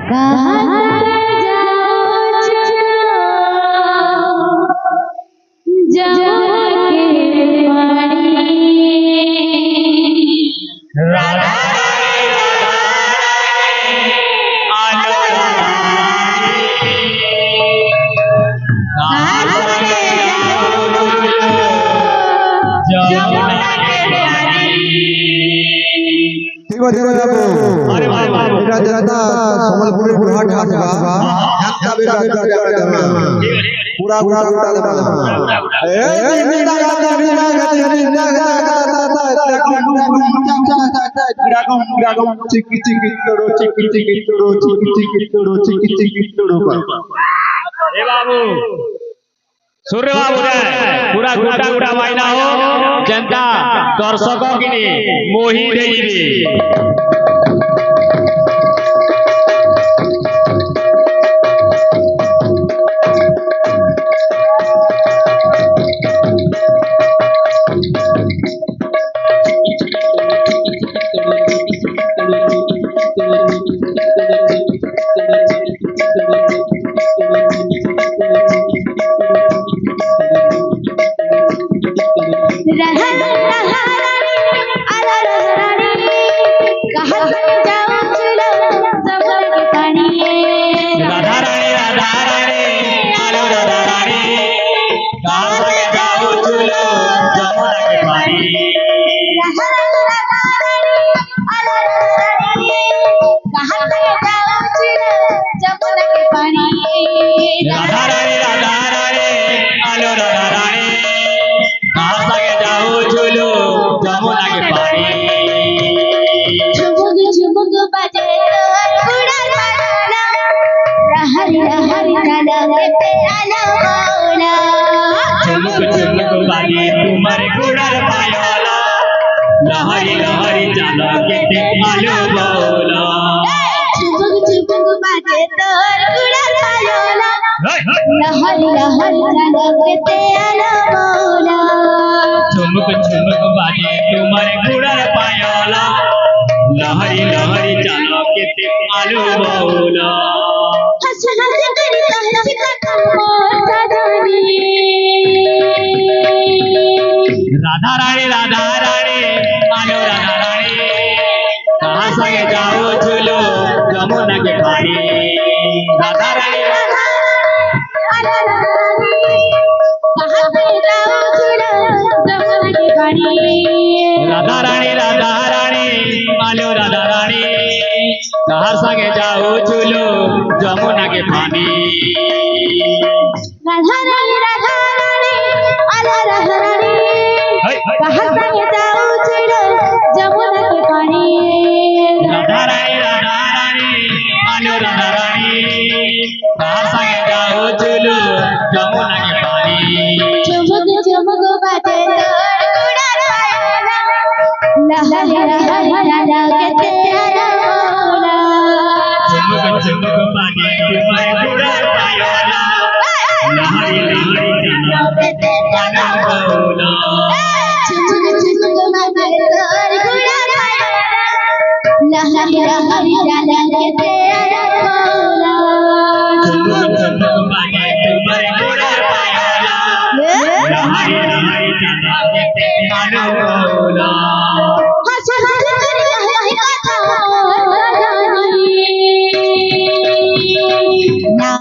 कहाँ जाओ जमुना के पानी राधा अरे এটা जनता সম্বলপুরের বুড়াট আসবা একটা বেটা পুরা পুরা পুরা ए बाबू सूर्य बाबू पूरा गुटा गुटा मायना हो जनता दर्शकों के लिए मोही देवी तुम्हारे गुड़र पायोला लहरी लहरी चलो के आलू बोला चुबुक चुबुक बाजे तोर गुड़र पायोला लहरी लहरी चलो के आलू बोला चुमुक चुमुक बाजे तुम्हारे गुड़र पायोला लहरी लहरी चलो के आलू बोला हंस हंस करी हंस का सजनी राधा रानी आलो राधा रानी कहाँ संगे जाओ झूलो जमुना के पानी राधा रानी आलो राधा रानी कहाँ संगे जाओ झूलो जमुना के पानी राधा रानी आलो राधा रानी कहाँ संगे जाओ झूलो जमुना के पानी राधा रानी आलो राधा रानी कहाँ संगे जाओ झूलो जमुना के पानी राधा रानी आलो राधा रानी कहाँ संगे जाओ झूलो जमुना के पानी चुमुक चुमुक बाजे तोर गुड़र पायोला लहरी लहरी चलो के तेरा बोला चुमुक चुमुक बाजे तुम्हारे गुड़र पायोला लहरी लहरी चलो के तेरा बोला चुमुक